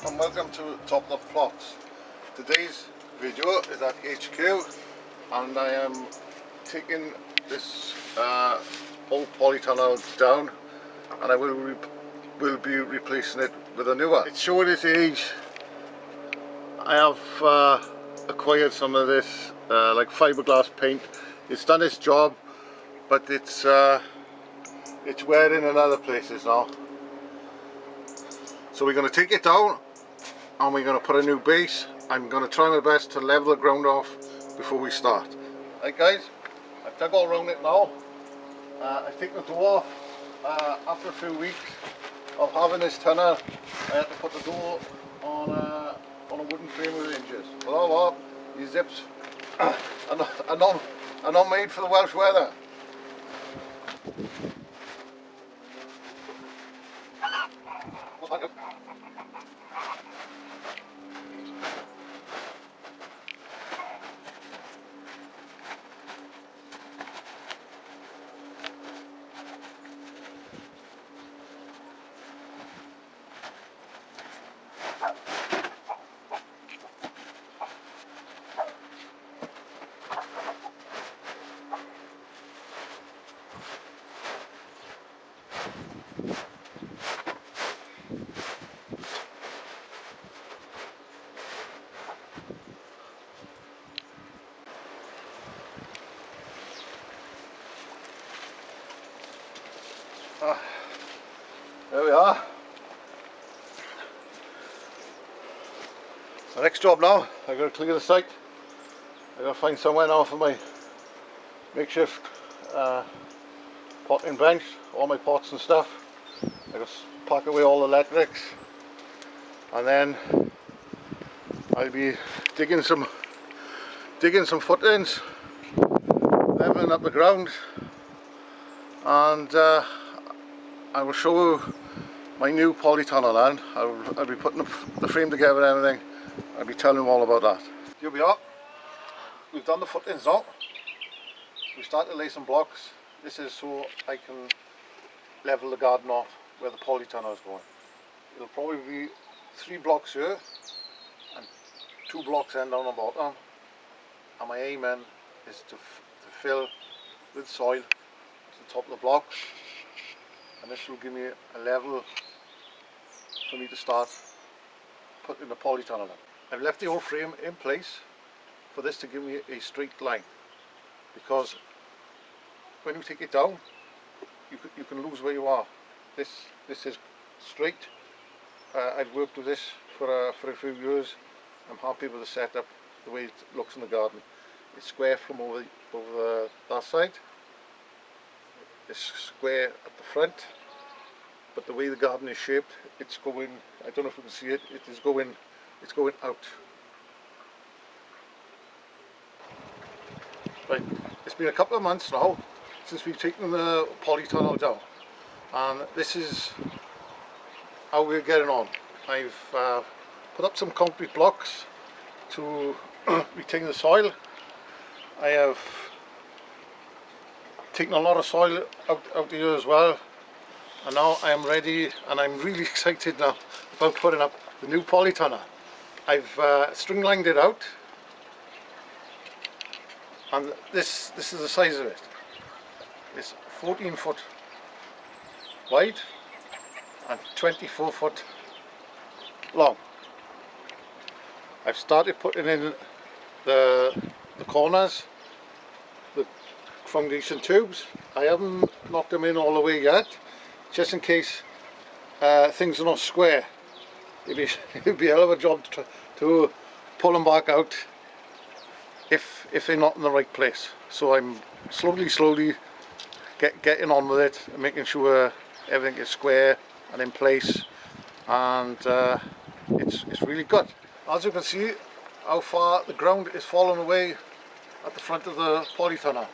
and welcome to Top Notch Plots. Today's video is at HQ and I am taking this old polytunnel down and I will be replacing it with a newer. It's showing its age. I have acquired some of this like fiberglass paint. It's done its job, but it's wearing in other places now. So we're going to take it down and we're going to put a new base. I'm going to try my best to level the ground off before we start. Right guys, I've dug all around it now. I've taken the door off. After a few weeks of having this tunnel, I had to put the door on a wooden frame with hinges. Well, these zips are not made for the Welsh weather. There we are. The next job now, I've got to clear the site. I've got to find somewhere now for my makeshift potting bench, all my pots and stuff. I've got to pack away all the electrics, and then I'll be digging some footings, leveling up the ground, and I will show you my new polytunnel land. I'll be putting the frame together and everything. I'll be telling you all about that. Here we are. We've done the footings now. We start to lay some blocks. This is so I can level the garden off where the polytunnel is going. It'll probably be 3 blocks here and 2 blocks end down the bottom. And my aim then is to fill with soil to the top of the block. And this will give me a level for me to start putting the polytunnel in. I've left the old frame in place for this to give me a straight line, because when you take it down you can lose where you are. This is straight. I've worked with this for a few years. I'm happy with the setup, the way it looks in the garden. It's square from over that side. It's square at the front, but the way the garden is shaped, it's going, I don't know if you can see it, it's going out. Right, it's been a couple of months now since we've taken the polytunnel down, and this is how we're getting on. I've put up some concrete blocks to retain the soil. I have taken a lot of soil out here as well, and now I am ready, and I'm really excited now about putting up the new polytunnel. I've string lined it out, and this is the size of it. It's 14 foot wide and 24 foot long. I've started putting in the corners, the foundation tubes. I haven't knocked them in all the way yet, just in case things are not square. It'd be a hell of a job to pull them back out if they're not in the right place. So I'm slowly getting on with it and making sure everything is square and in place, and it's really good. As you can see how far the ground is falling away at the front of the polytunnel.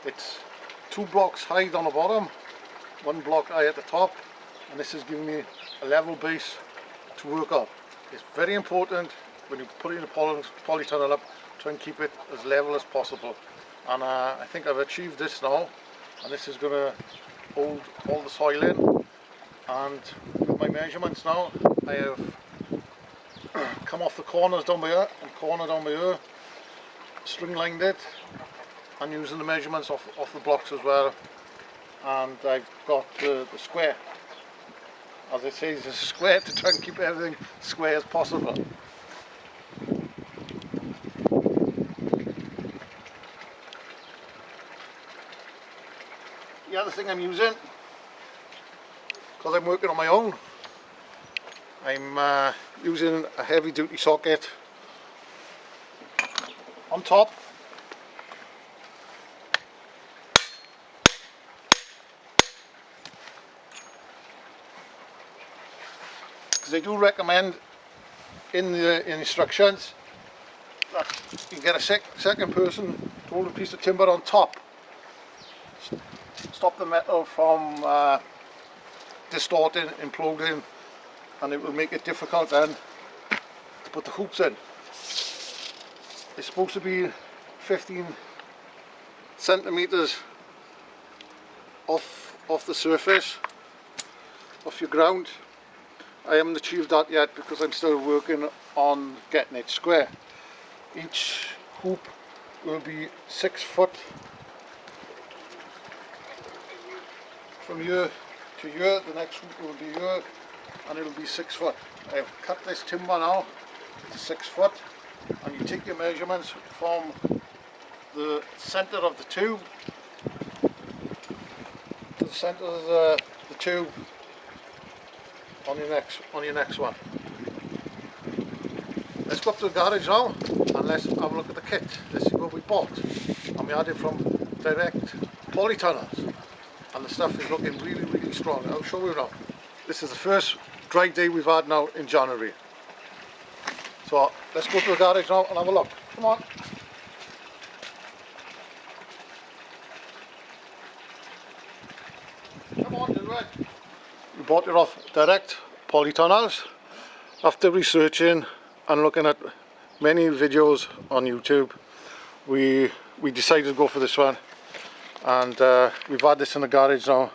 It's 2 blocks high on the bottom, 1 block high at the top, and this is giving me a level base to work up. It's very important when you put in a polytunnel up, try and keep it as level as possible. And I think I've achieved this now, and this is going to hold all the soil in. And with my measurements now, I have come off the corners down by here and corner down by here, string lined it, and using the measurements off the blocks as well. And I've got the square, as it says, a square to try and keep everything square as possible. The other thing I'm using, because I'm working on my own, I'm using a heavy duty socket on top. Because they do recommend in the instructions that you get a second person to hold a piece of timber on top. Stop the metal from distorting, imploding, and it will make it difficult then to put the hoops in. It's supposed to be 15 centimeters off the surface, off your ground. I haven't achieved that yet because I'm still working on getting it square. Each hoop will be 6 foot from here to here. The next hoop will be here, and it'll be 6 foot. I've cut this timber now to 6 foot, and you take your measurements from the center of the tube to the center of the tube on your next one. Let's go up to the garage now and let's have a look at the kit. This is what we bought, and we had it from Direct Polytunnels, and the stuff is looking really strong. I'll show you now. This is the first dry day we've had now in January. So let's go to the garage now and have a look. Come on. Come on, do it. We bought it off Direct Polytunnels. After researching and looking at many videos on YouTube, we decided to go for this one, and we've had this in the garage now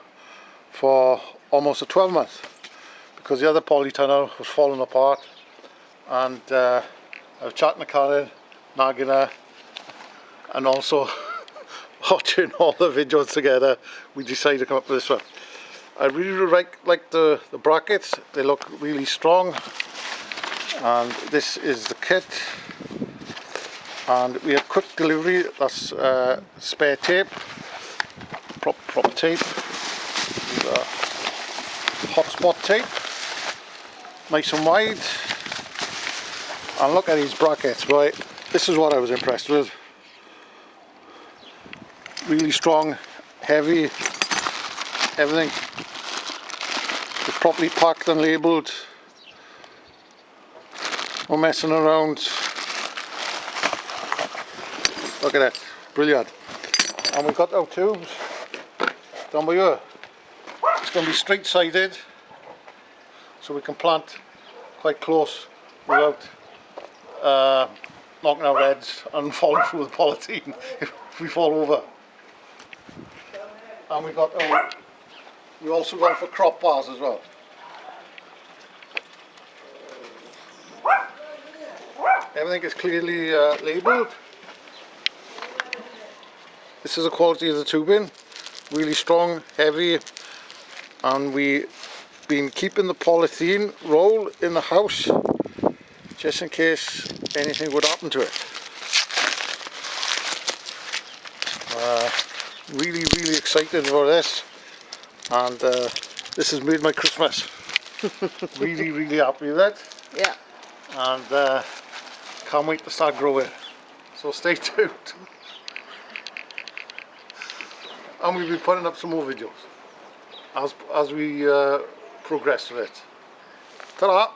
for almost 12 months because the other polytunnel was falling apart, and I was chatting to Karen, nagging her, and also watching all the videos together. We decided to come up with this one. I really like the brackets. They look really strong, and this is the kit, and we have quick delivery. That's spare tape, proper tape, hotspot tape, nice and wide. And look at these brackets, right? This is what I was impressed with. Really strong, heavy, everything is properly packed and labelled. No messing around. Look at that, brilliant. And we've got our tubes down by here. It's going to be straight sided, so we can plant quite close without knocking our heads and falling through the polythene if we fall over. And we also gone for crop bars as well. Everything is clearly labelled. This is the quality of the tubing, really strong, heavy, and we've been keeping the polythene roll in the house just in case anything would happen to it. Really excited about this, and this has made my Christmas. really happy with it. Yeah. And can't wait to start growing. So stay tuned. And we'll be putting up some more videos as we progress with it. Ta-da!